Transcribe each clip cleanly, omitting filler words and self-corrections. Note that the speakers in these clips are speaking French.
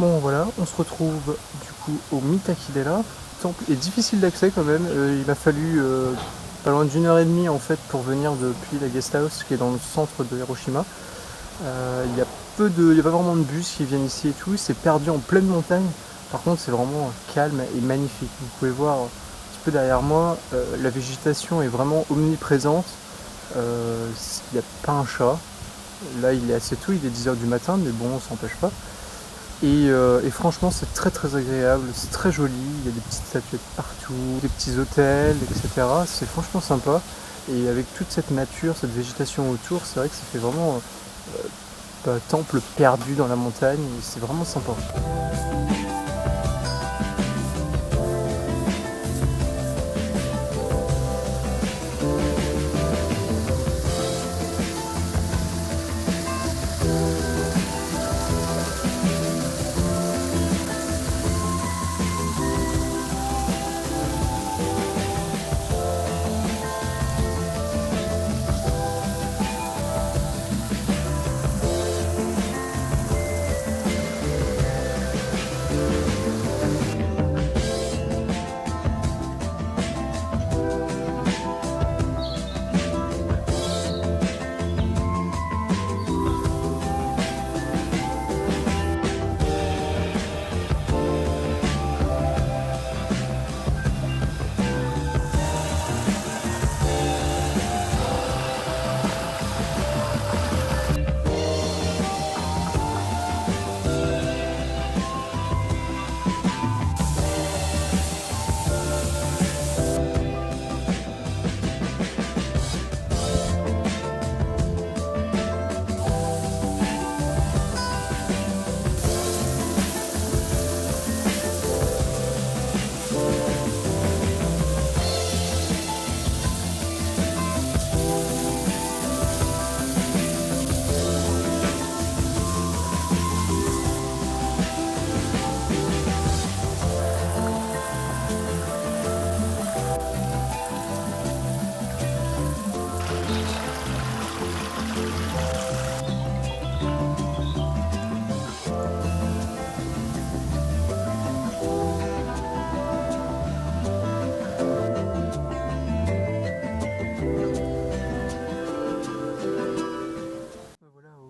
Bon voilà, on se retrouve du coup au Mitakidera. Le temple est difficile d'accès quand même, il m'a fallu pas loin d'1 heure et demie en fait pour venir depuis la guest house qui est dans le centre de Hiroshima. Il y a pas vraiment de bus qui viennent ici et tout, c'est perdu en pleine montagne. Par contre c'est vraiment calme et magnifique. Vous pouvez voir un petit peu derrière moi, la végétation est vraiment omniprésente. Il n'y a pas un chat. Là il est assez tôt, il est 10 h du matin, mais bon on s'en empêche pas. Et franchement c'est très très agréable, c'est très joli, il y a des petites statuettes partout, des petits hôtels, etc. C'est franchement sympa. Et avec toute cette nature, cette végétation autour, c'est vrai que ça fait vraiment un temple perdu dans la montagne, et c'est vraiment sympa.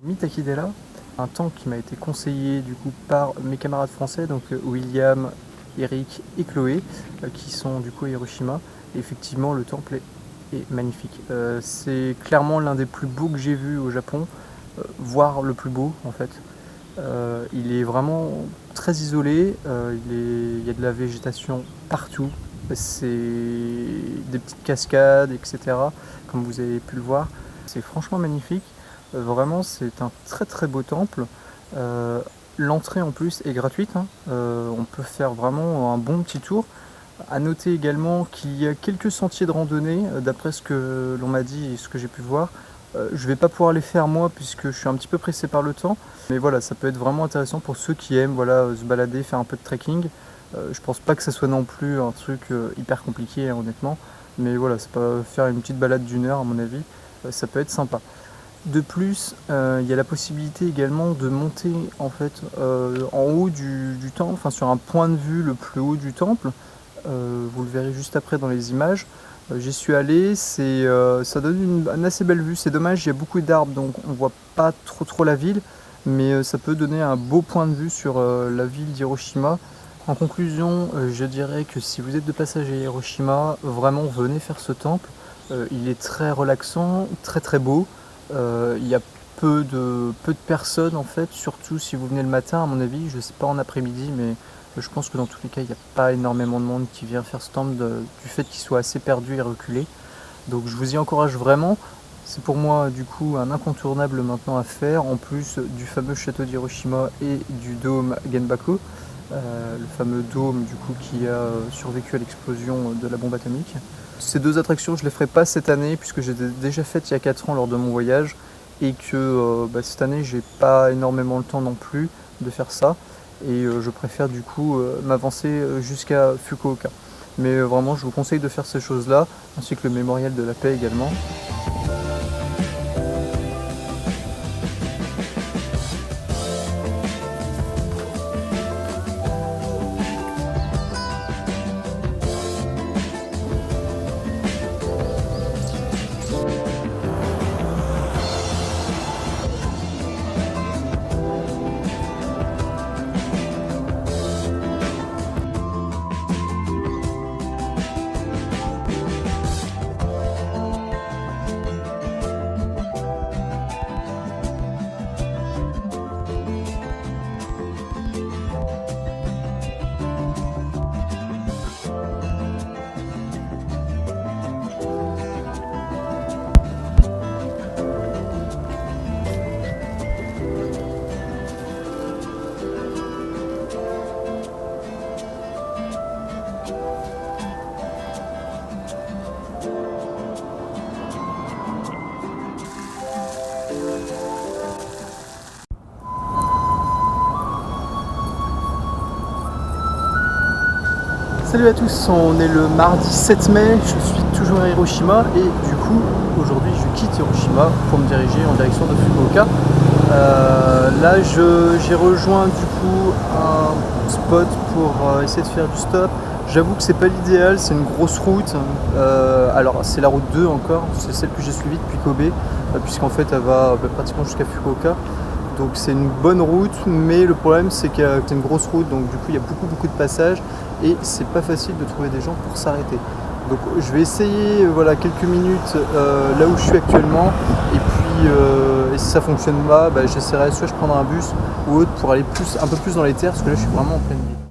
Mitakidera, un temple qui m'a été conseillé du coup par mes camarades français, donc William, Eric et Chloé, qui sont du coup à Hiroshima. Et effectivement, le temple est magnifique. C'est clairement l'un des plus beaux que j'ai vus au Japon, voire le plus beau en fait. Il est vraiment très isolé, il y a de la végétation partout, c'est des petites cascades, etc. comme vous avez pu le voir. C'est franchement magnifique. Vraiment, c'est un très très beau temple. L'entrée en plus est gratuite, hein. On peut faire vraiment un bon petit tour. À noter également qu'il y a quelques sentiers de randonnée, d'après ce que l'on m'a dit et ce que j'ai pu voir. Je ne vais pas pouvoir les faire moi puisque je suis un petit peu pressé par le temps. Mais voilà, ça peut être vraiment intéressant pour ceux qui aiment voilà, se balader, faire un peu de trekking. Je pense pas que ça soit non plus un truc hyper compliqué, hein, honnêtement. Mais voilà, ça peut faire une petite balade d'1 heure à mon avis. Ça peut être sympa. De plus, il y a la possibilité également de monter en fait en haut du temple, enfin sur un point de vue le plus haut du temple. Vous le verrez juste après dans les images. J'y suis allé, ça donne une assez belle vue. C'est dommage, il y a beaucoup d'arbres donc on voit pas trop la ville, mais ça peut donner un beau point de vue sur la ville d'Hiroshima. En conclusion, je dirais que si vous êtes de passage à Hiroshima, vraiment venez faire ce temple. Il est très relaxant, très beau. Il y a peu de personnes en fait, surtout si vous venez le matin à mon avis, je sais pas en après-midi, mais je pense que dans tous les cas il n'y a pas énormément de monde qui vient faire ce temple du fait qu'il soit assez perdu et reculé. Donc je vous y encourage vraiment. C'est pour moi du coup un incontournable maintenant à faire, en plus du fameux château d'Hiroshima et du dôme Genbaku, le fameux dôme du coup qui a survécu à l'explosion de la bombe atomique. Ces deux attractions je ne les ferai pas cette année puisque j'ai déjà faites il y a 4 ans lors de mon voyage et que cette année j'ai pas énormément le temps non plus de faire ça et je préfère du coup m'avancer jusqu'à Fukuoka. Mais vraiment je vous conseille de faire ces choses là ainsi que le mémorial de la paix également. Salut à tous, on est le mardi 7 mai, je suis toujours à Hiroshima et du coup aujourd'hui je quitte Hiroshima pour me diriger en direction de Fukuoka. Là j'ai rejoint du coup un spot pour essayer de faire du stop. J'avoue que c'est pas l'idéal, c'est une grosse route, alors c'est la route 2 encore, c'est celle que j'ai suivie depuis Kobe, puisqu'en fait elle va pratiquement jusqu'à Fukuoka. Donc c'est une bonne route, mais le problème c'est que c'est une grosse route, donc du coup il y a beaucoup de passages et c'est pas facile de trouver des gens pour s'arrêter. Donc je vais essayer quelques minutes là où je suis actuellement, et puis et si ça fonctionne pas, j'essaierai soit je prendrai un bus ou autre pour aller un peu plus dans les terres, parce que là je suis vraiment en pleine ville.